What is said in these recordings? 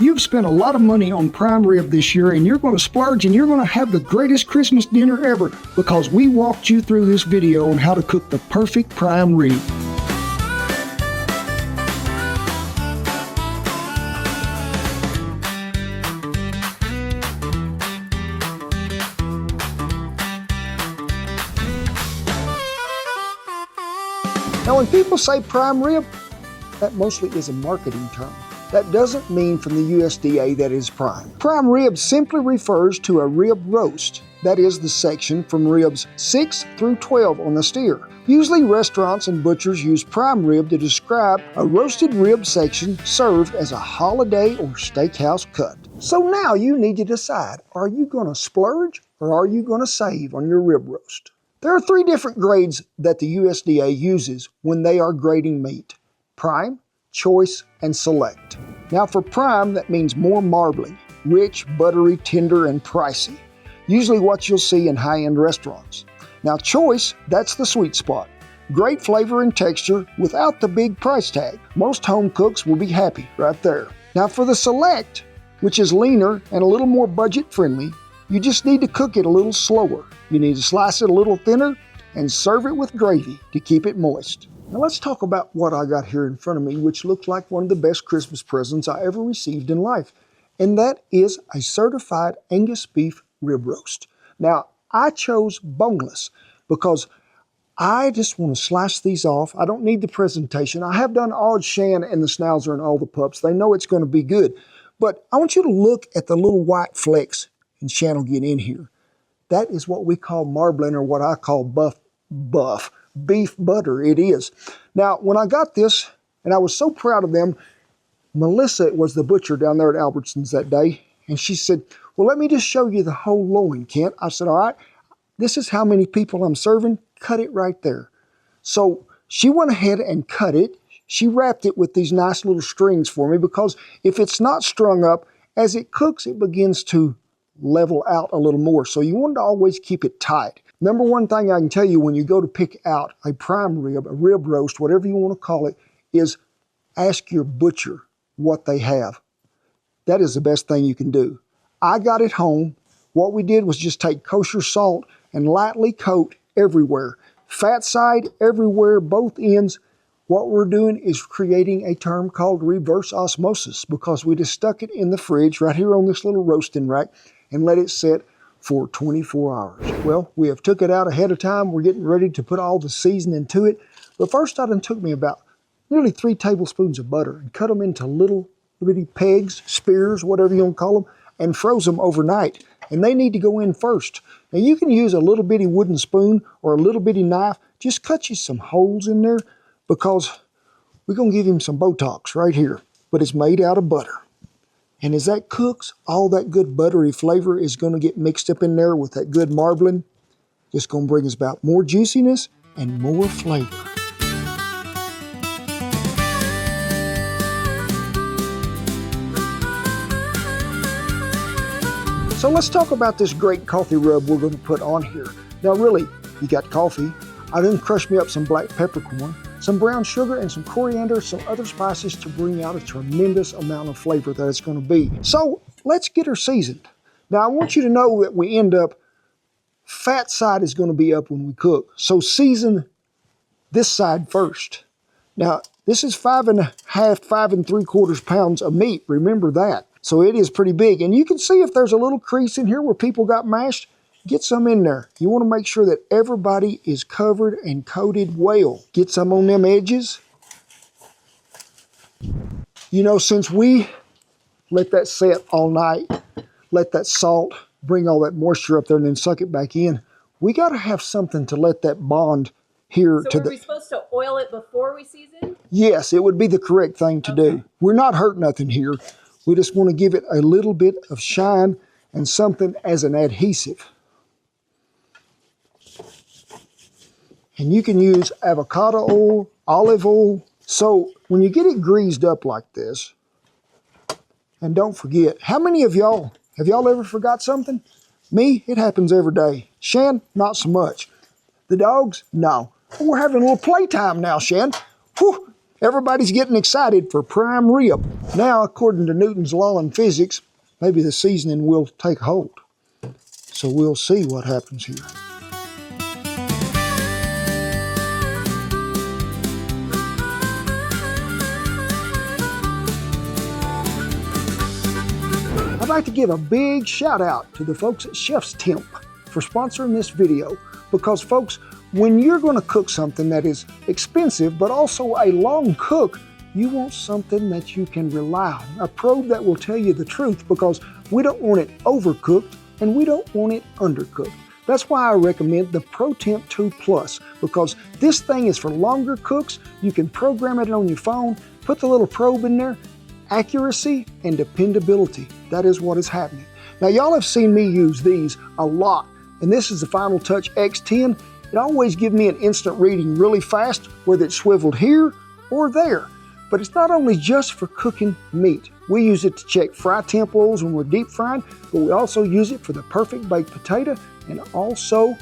You've spent a lot of money on prime rib this year, and you're going to splurge and you're going to have the greatest Christmas dinner ever because we walked you through this video on how to cook the perfect prime rib. Now, when people say prime rib, that mostly is a marketing term. That doesn't mean from the USDA that it is prime. Prime rib simply refers to a rib roast. That is the section from ribs 6 through 12 on the steer. Usually restaurants and butchers use prime rib to describe a roasted rib section served as a holiday or steakhouse cut. So now you need to decide, are you going to splurge or are you going to save on your rib roast? There are 3 different grades that the USDA uses when they are grading meat: prime, choice, and select. Now for prime, that means more marbling, rich, buttery, tender, and pricey. Usually what you'll see in high-end restaurants. Now choice, that's the sweet spot. Great flavor and texture without the big price tag. Most home cooks will be happy right there. Now for the select, which is leaner and a little more budget friendly, you just need to cook it a little slower. You need to slice it a little thinner and serve it with gravy to keep it moist. Now let's talk about what I got here in front of me, which looked like one of the best Christmas presents I ever received in life. And that is a certified Angus beef rib roast. Now, I chose boneless because I just want to slice these off. I don't need the presentation. I have done all Shan and the Schnauzer and all the pups. They know it's going to be good. But I want you to look at the little white flecks, and Shan will get in here. That is what we call marbling, or what I call buff. Beef butter, it is. Now, when I got this, and I was so proud of them, Melissa was the butcher down there at Albertsons that day, and she said, well, let me just show you the whole loin, Kent. I said, all right, this is how many people I'm serving. Cut it right there. So she went ahead and cut it. She wrapped it with these nice little strings for me, because if it's not strung up, as it cooks, it begins to level out a little more. So you want to always keep it tight. Number one thing I can tell you when you go to pick out a prime rib, a rib roast, whatever you want to call it, is ask your butcher what they have. That is the best thing you can do. I got it home. What we did was just take kosher salt and lightly coat everywhere. Fat side everywhere, both ends. What we're doing is creating a term called reverse osmosis, because we just stuck it in the fridge right here on this little roasting rack and let it sit for 24 hours. Well, we have took it out ahead of time. We're getting ready to put all the seasoning to it. But first, it took me about nearly 3 tablespoons of butter and cut them into little bitty pegs, spears, whatever you want to call them, and froze them overnight. And they need to go in first. Now you can use a little bitty wooden spoon or a little bitty knife. Just cut you some holes in there, because we're going to give him some Botox right here. But it's made out of butter. And as that cooks, all that good buttery flavor is going to get mixed up in there with that good marbling. Just going to bring us about more juiciness and more flavor. So let's talk about this great coffee rub we're going to put on here. Now really, you got coffee. I then crushed me up some black peppercorn, some brown sugar, and some coriander, some other spices to bring out a tremendous amount of flavor that it's going to be. So let's get her seasoned. Now I want you to know that we end up, fat side is going to be up when we cook. So season this side first. Now this is 5 3/4 pounds of meat. Remember that. So it is pretty big. And you can see if there's a little crease in here where people got mashed, get some in there. You want to make sure that everybody is covered and coated well. Get some on them edges. You know, since we let that set all night, let that salt bring all that moisture up there and then suck it back in, we got to have something to let that bond here. So are we supposed to oil it before we season? Yes, it would be the correct thing to do. We're not hurting nothing here. We just want to give it a little bit of shine and something as an adhesive. And you can use avocado oil, olive oil. So when you get it greased up like this, and don't forget, how many of y'all, have y'all ever forgot something? Me, it happens every day. Shan, not so much. The dogs, no. We're having a little playtime now, Shan. Whew. Everybody's getting excited for prime rib. Now, according to Newton's law in physics, maybe the seasoning will take hold. So we'll see what happens here. I'd like to give a big shout out to the folks at Chef's Temp for sponsoring this video, because folks, when you're going to cook something that is expensive but also a long cook, you want something that you can rely on, a probe that will tell you the truth, because we don't want it overcooked and we don't want it undercooked. That's why I recommend the ProTemp 2 Plus, because this thing is for longer cooks. You can program it on your phone, put the little probe in there. Accuracy and dependability, that is what is happening. Now, y'all have seen me use these a lot, and this is the Final Touch X10. It always gives me an instant reading really fast, whether it's swiveled here or there. But it's not only just for cooking meat. We use it to check fry temp oils when we're deep frying, but we also use it for the perfect baked potato and also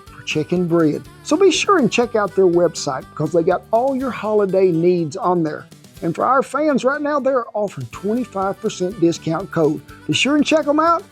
for checking bread. So be sure and check out their website, because they got all your holiday needs on there. And for our fans right now, they're offering 25% discount code. Be sure and check them out.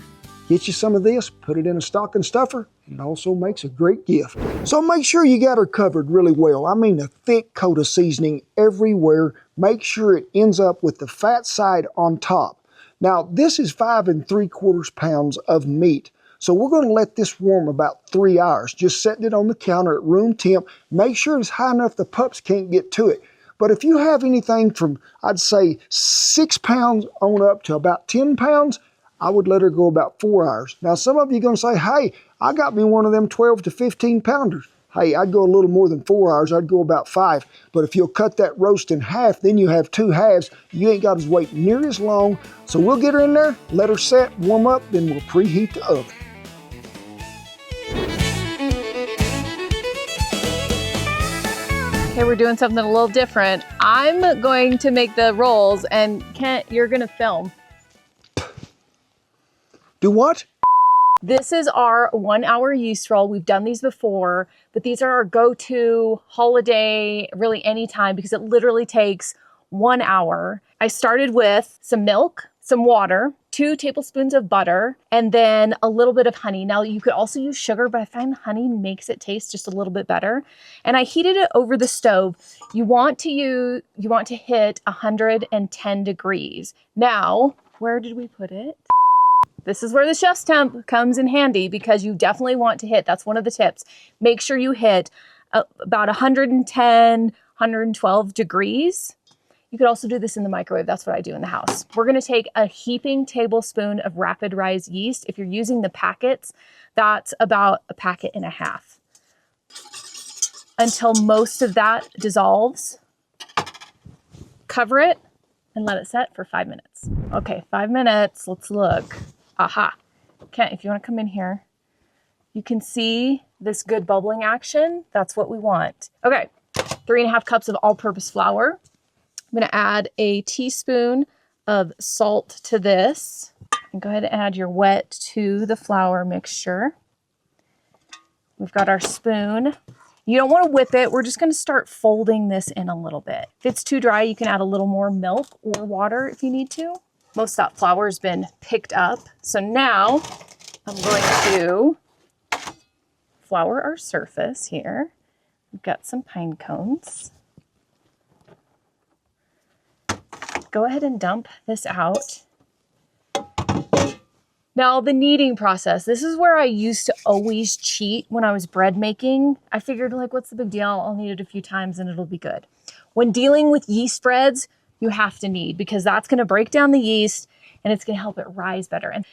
Get you some of this, put it in a stocking stuffer, and it also makes a great gift. So make sure you got her covered really well. I mean, a thick coat of seasoning everywhere. Make sure it ends up with the fat side on top. Now, this is 5 3/4 pounds of meat. So we're going to let this warm about 3 hours, just setting it on the counter at room temp. Make sure it's high enough the pups can't get to it. But if you have anything from, I'd say, 6 pounds on up to about 10 pounds, I would let her go about 4 hours. Now, some of you are going to say, hey, I got me one of them 12 to 15 pounders. Hey, I'd go a little more than 4 hours. I'd go about 5. But if you'll cut that roast in half, then you have 2 halves. You ain't got to wait near as long. So we'll get her in there, let her set, warm up, then we'll preheat the oven. Okay, we're doing something a little different. I'm going to make the rolls, and Kent, you're gonna film. Do what? This is our 1 hour yeast roll. We've done these before, but these are our go-to holiday, really anytime, because it literally takes 1 hour. I started with some milk, some water, 2 tablespoons of butter, and then a little bit of honey. Now, you could also use sugar, but I find honey makes it taste just a little bit better. And I heated it over the stove. You want to hit 110 degrees. Now, where did we put it? This is where the Chef's Temp comes in handy, because you definitely want to hit, that's one of the tips. Make sure you hit about 110, 112 degrees. You could also do this in the microwave. That's what I do in the house. We're going to take a heaping tablespoon of rapid rise yeast. If you're using the packets, that's about a packet and a half. Until most of that dissolves, cover it and let it set for 5 minutes. Okay, 5 minutes. Let's look. Aha. Kent, if you want to come in here, you can see this good bubbling action. That's what we want. Okay, 3.5 cups of all-purpose flour. I'm going to add a teaspoon of salt to this. And go ahead and add your wet to the flour mixture. We've got our spoon. You don't want to whip it. We're just going to start folding this in a little bit. If it's too dry, you can add a little more milk or water if you need to. Most of that flour has been picked up. So now I'm going to flour our surface here. We've got some pine cones. Go ahead and dump this out. Now, the kneading process. This is where I used to always cheat when I was bread making. I figured, like, what's the big deal? I'll knead it a few times and it'll be good. When dealing with yeast breads, you have to knead, because that's going to break down the yeast and it's going to help it rise better. And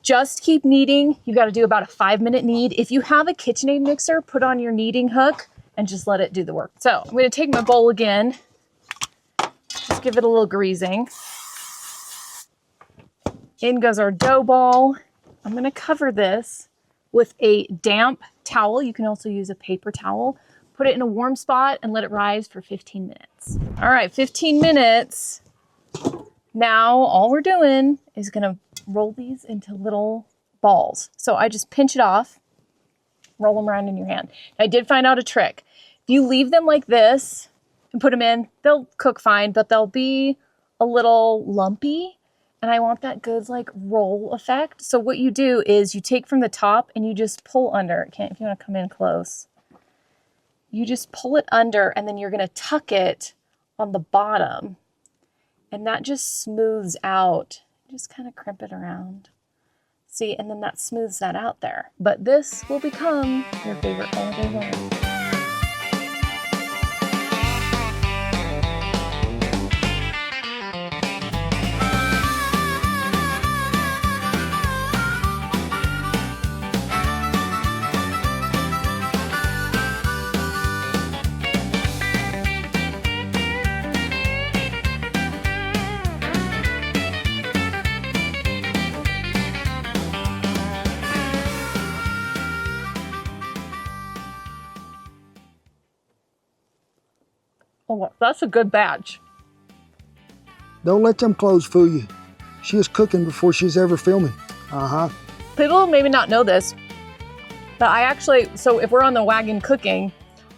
just keep kneading. You've got to do about a 5-minute knead. If you have a KitchenAid mixer, put on your kneading hook and just let it do the work. So I'm going to take my bowl again. Just give it a little greasing. In goes our dough ball. I'm going to cover this with a damp towel. You can also use a paper towel. Put it in a warm spot and let it rise for 15 minutes. All right, 15 minutes. Now all we're doing is going to roll these into little balls. So I just pinch it off, roll them around in your hand. I did find out a trick. If you leave them like this, and put them in. They'll cook fine, but they'll be a little lumpy. And I want that good like roll effect. So what you do is you take from the top and you just pull under. If you want to come in close. You just pull it under and then you're going to tuck it on the bottom. And that just smooths out. Just kind of crimp it around. See, and then that smooths that out there. But this will become your favorite holiday winner. Oh, that's a good batch. Don't let them clothes fool you. She is cooking before she's ever filming. People maybe not know this, but I actually, so if we're on the wagon cooking,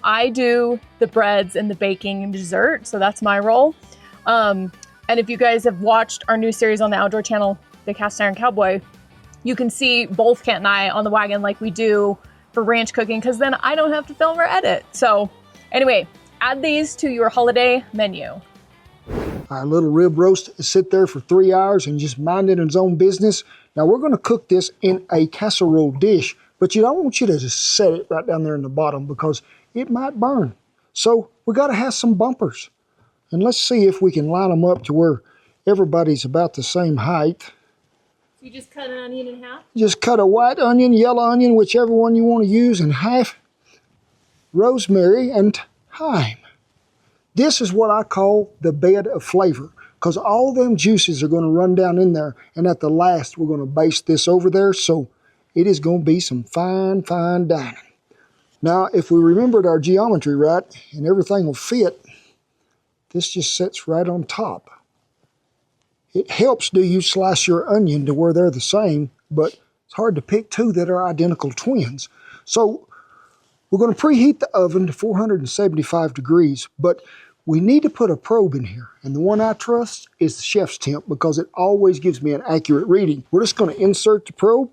I do the breads and the baking and dessert. So that's my role. And if you guys have watched our new series on the Outdoor Channel, The Cast Iron Cowboy, you can see both Kent and I on the wagon like we do for ranch cooking, because then I don't have to film or edit. So anyway, add these to your holiday menu. Our little rib roast is sit there for 3 hours and just minding its own business. Now we're going to cook this in a casserole dish, but I don't want you to just set it right down there in the bottom because it might burn. So we got to have some bumpers. And let's see if we can line them up to where everybody's about the same height. So you just cut an onion in half? Just cut a white onion, yellow onion, whichever one you want to use, in half. Rosemary and thyme. This is what I call the bed of flavor, because all them juices are going to run down in there, and at the last we're going to baste this over there, so it is going to be some fine, fine dining. Now, if we remembered our geometry right, and everything will fit, this just sits right on top. It helps do you slice your onion to where they're the same, but it's hard to pick two that are identical twins. So we're going to preheat the oven to 475 degrees, but we need to put a probe in here. And the one I trust is the chef's temp because it always gives me an accurate reading. We're just going to insert the probe.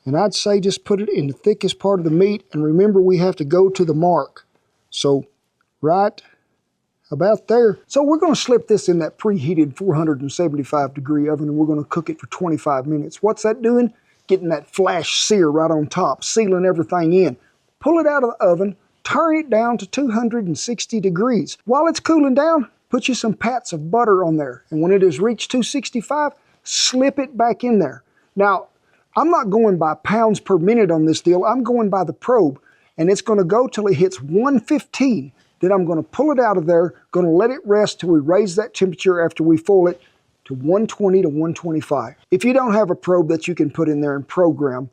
And I'd say just put it in the thickest part of the meat. And remember, we have to go to the mark. So right about there. So we're going to slip this in that preheated 475 degree oven, and we're going to cook it for 25 minutes. What's that doing? Getting that flash sear right on top, sealing everything in. Pull it out of the oven, turn it down to 260 degrees. While it's cooling down, put you some pats of butter on there. And when it has reached 265, slip it back in there. Now, I'm not going by pounds per minute on this deal. I'm going by the probe. And it's going to go till it hits 115. Then I'm going to pull it out of there, going to let it rest till we raise that temperature after we foil it to 120 to 125. If you don't have a probe that you can put in there and program,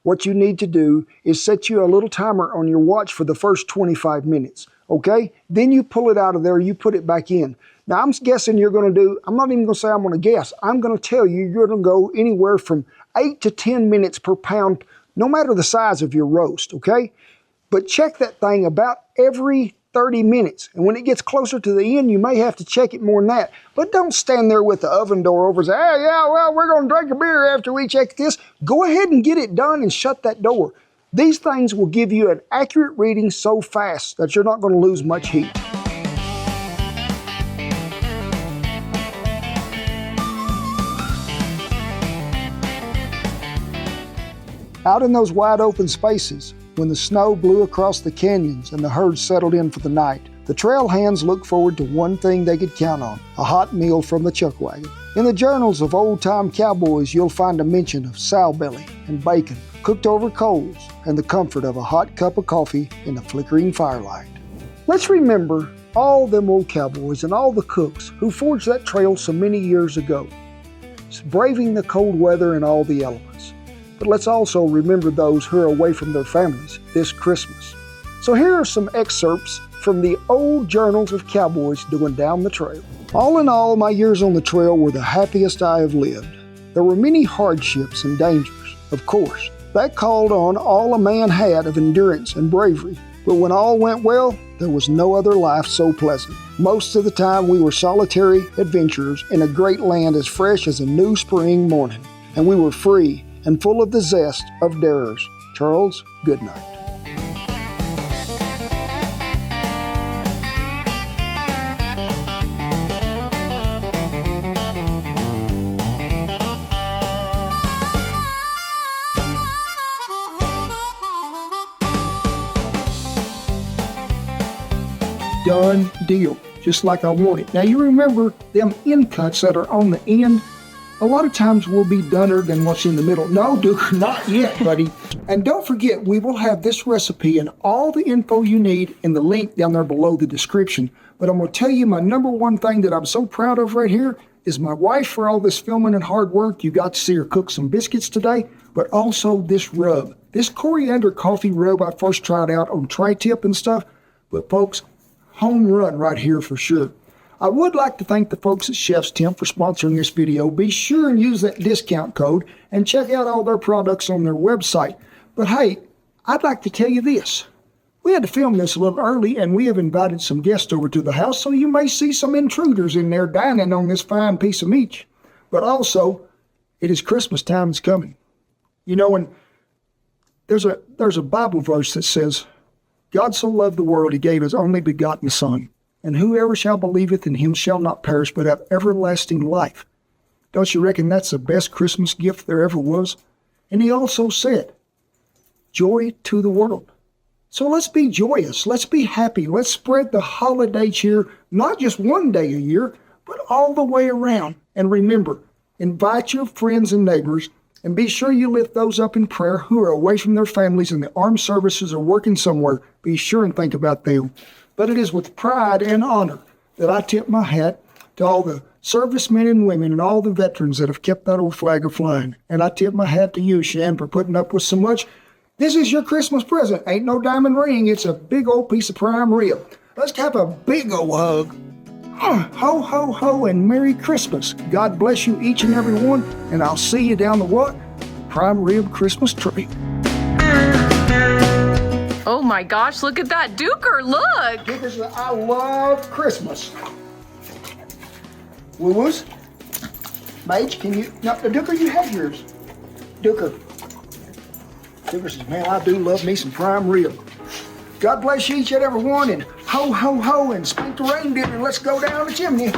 what you need to do is set you a little timer on your watch for the first 25 minutes, okay? Then you pull it out of there, you put it back in. Now I'm guessing you're going to do, I'm not even going to say I'm going to guess, I'm going to tell you you're going to go anywhere from 8 to 10 minutes per pound, no matter the size of your roast, okay? But check that thing about every 30 minutes. And when it gets closer to the end, you may have to check it more than that. But don't stand there with the oven door over and say, hey, yeah, well, we're going to drink a beer after we check this. Go ahead and get it done and shut that door. These things will give you an accurate reading so fast that you're not going to lose much heat. Out in those wide open spaces, when the snow blew across the canyons and the herd settled in for the night, the trail hands looked forward to one thing they could count on: a hot meal from the chuck wagon. In the journals of old-time cowboys, you'll find a mention of sow belly and bacon cooked over coals and the comfort of a hot cup of coffee in the flickering firelight. Let's remember all them old cowboys and all the cooks who forged that trail so many years ago, braving the cold weather and all the elements. But let's also remember those who are away from their families this Christmas. So here are some excerpts from the old journals of cowboys doing down the trail. All in all, my years on the trail were the happiest I have lived. There were many hardships and dangers, of course. That called on all a man had of endurance and bravery. But when all went well, there was no other life so pleasant. Most of the time we were solitary adventurers in a great land as fresh as a new spring morning, and we were free and full of the zest of darers. Charles, good night. Done deal, just like I wanted. Now you remember them end cuts that are on the end? A lot of times will be dunner than what's in the middle. No, Duke, not yet, buddy. And don't forget, we will have this recipe and all the info you need in the link down there below the description. But I'm gonna tell you my number one thing that I'm so proud of right here is my wife for all this filming and hard work. You got to see her cook some biscuits today, but also this rub. This coriander coffee rub I first tried out on tri-tip and stuff, but folks, home run right here for sure. I would like to thank the folks at Chef's Temp for sponsoring this video. Be sure and use that discount code and check out all their products on their website. But hey, I'd like to tell you this. We had to film this a little early and we have invited some guests over to the house, so you may see some intruders in there dining on this fine piece of meat. But also, it is Christmas time is coming. You know, and there's a Bible verse that says, God so loved the world, he gave his only begotten Son, and whoever shall believeth in him shall not perish, but have everlasting life. Don't you reckon that's the best Christmas gift there ever was? And he also said, joy to the world. So let's be joyous, let's be happy, let's spread the holiday cheer, not just one day a year, but all the way around. And remember, invite your friends and neighbors, and be sure you lift those up in prayer who are away from their families and the armed services are working somewhere. Be sure and think about them. But it is with pride and honor that I tip my hat to all the servicemen and women and all the veterans that have kept that old flag a-flying. And I tip my hat to you, Shan, for putting up with so much. This is your Christmas present. Ain't no diamond ring. It's a big old piece of prime rib. Let's have a big old hug. Ho, ho, ho, and Merry Christmas. God bless you each and every one, and I'll see you down the what? Prime rib Christmas tree. Oh my gosh, look at that Duker, look! Dukers, I love Christmas. Woo-woos? Mage, can you, no, Duker, you have yours. Duker says, man, I do love me some prime rib. God bless you each and every one, and ho, ho, ho, and speak the reindeer, and let's go down the chimney.